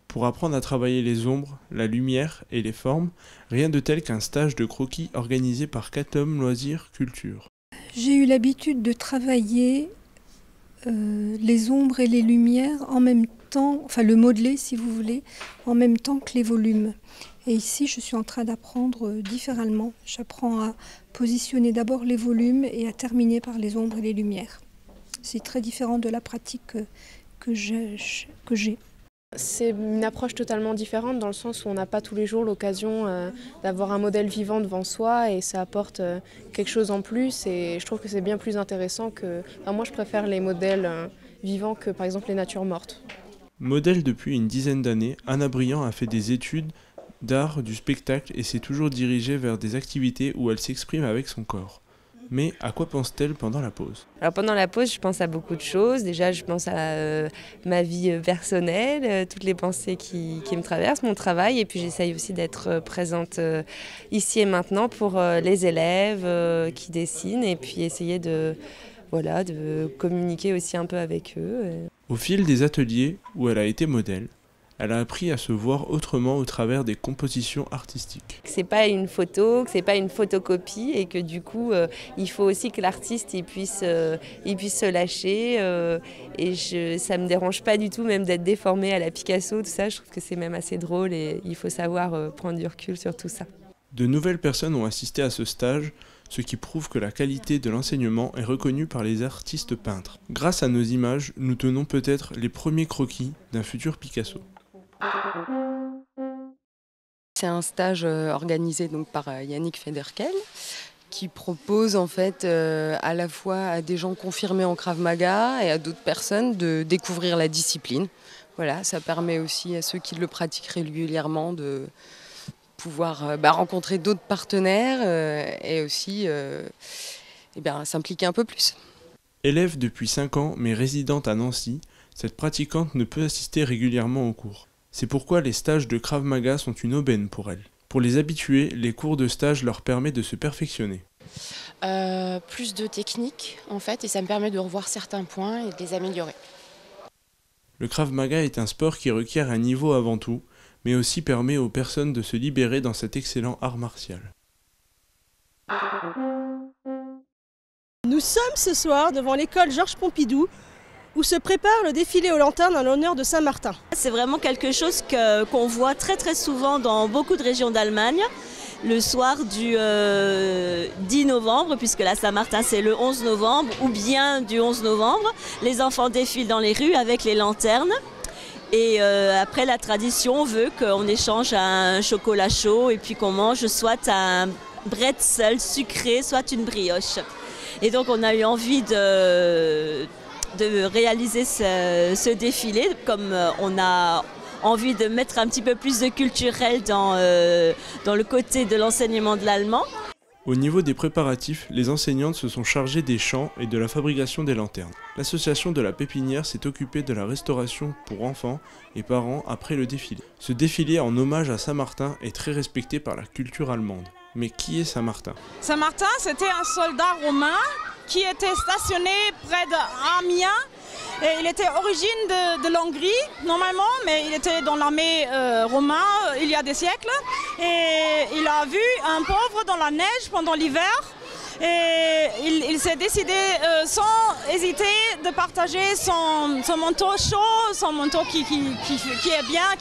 Pour apprendre à travailler les ombres, la lumière et les formes, rien de tel qu'un stage de croquis organisé par Catom Loisirs Culture. J'ai eu l'habitude de travailler les ombres et les lumières en même temps, enfin le modeler si vous voulez, en même temps que les volumes. Et ici je suis en train d'apprendre différemment. J'apprends à positionner d'abord les volumes et à terminer par les ombres et les lumières. C'est très différent de la pratique que j'ai. C'est une approche totalement différente dans le sens où on n'a pas tous les jours l'occasion d'avoir un modèle vivant devant soi et ça apporte quelque chose en plus et je trouve que c'est bien plus intéressant que... Enfin, moi je préfère les modèles vivants que par exemple les natures mortes. Modèle depuis une dizaine d'années, Anna Briand a fait des études d'art du spectacle et s'est toujours dirigée vers des activités où elle s'exprime avec son corps. Mais à quoi pense-t-elle pendant la pause ? Alors pendant la pause, je pense à beaucoup de choses. Déjà, je pense à ma vie personnelle, toutes les pensées qui me traversent, mon travail. Et puis j'essaye aussi d'être présente ici et maintenant pour les élèves qui dessinent et puis essayer de communiquer aussi un peu avec eux. Au fil des ateliers où elle a été modèle, elle a appris à se voir autrement au travers des compositions artistiques. C'est pas une photo, que c'est pas une photocopie et que du coup il faut aussi que l'artiste puisse se lâcher et ça me dérange pas du tout même d'être déformée à la Picasso, tout ça, je trouve que c'est même assez drôle et il faut savoir prendre du recul sur tout ça. De nouvelles personnes ont assisté à ce stage, ce qui prouve que la qualité de l'enseignement est reconnue par les artistes peintres. Grâce à nos images, nous tenons peut-être les premiers croquis d'un futur Picasso. C'est un stage organisé donc par Yannick Federkel qui propose en fait à la fois à des gens confirmés en Krav Maga et à d'autres personnes de découvrir la discipline. Voilà, ça permet aussi à ceux qui le pratiquent régulièrement de pouvoir rencontrer d'autres partenaires et aussi s'impliquer un peu plus. Élève depuis 5 ans mais résidente à Nancy, cette pratiquante ne peut assister régulièrement aux cours. C'est pourquoi les stages de Krav Maga sont une aubaine pour elle. Pour les habitués, les cours de stage leur permettent de se perfectionner. Plus de technique en fait et ça me permet de revoir certains points et de les améliorer. Le Krav Maga est un sport qui requiert un niveau avant tout, mais aussi permet aux personnes de se libérer dans cet excellent art martial. Nous sommes ce soir devant l'école Georges Pompidou, où se prépare le défilé aux lanternes en l'honneur de Saint-Martin. C'est vraiment quelque chose qu'on voit très très souvent dans beaucoup de régions d'Allemagne, le soir du 10 novembre, puisque la Saint-Martin c'est le 11 novembre, ou bien du 11 novembre. Les enfants défilent dans les rues avec les lanternes. Et après la tradition veut qu'on échange un chocolat chaud et puis qu'on mange soit un bretzel sucré, soit une brioche. Et donc on a eu envie de réaliser ce défilé, comme on a envie de mettre un petit peu plus de culturel dans le côté de l'enseignement de l'allemand. Au niveau des préparatifs, les enseignantes se sont chargées des chants et de la fabrication des lanternes. L'association de la Pépinière s'est occupée de la restauration pour enfants et parents après le défilé. Ce défilé en hommage à Saint-Martin est très respecté par la culture allemande. Mais qui est Saint-Martin ? Saint-Martin, c'était un soldat romain qui était stationné près d'Amiens. Et il était origine de l'Hongrie, normalement, mais il était dans l'armée romaine il y a des siècles. Et il a vu un pauvre dans la neige pendant l'hiver. Et il s'est décidé sans hésiter de partager son manteau chaud, son manteau qui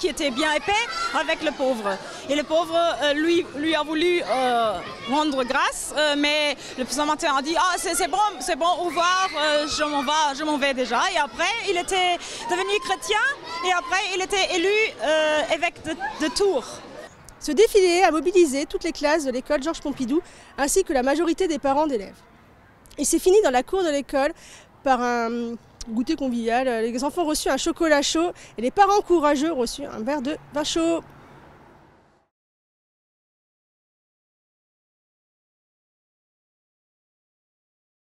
était bien épais avec le pauvre. Et le pauvre lui a voulu rendre grâce, mais le Saint-Martin a dit « Ah, c'est bon, au revoir, je m'en vais déjà ». Et après, il était devenu chrétien et après, il était élu évêque de Tours. Ce défilé a mobilisé toutes les classes de l'école Georges Pompidou ainsi que la majorité des parents d'élèves. Il s'est fini dans la cour de l'école par un goûter convivial. Les enfants ont reçu un chocolat chaud et les parents courageux ont reçu un verre de vin chaud.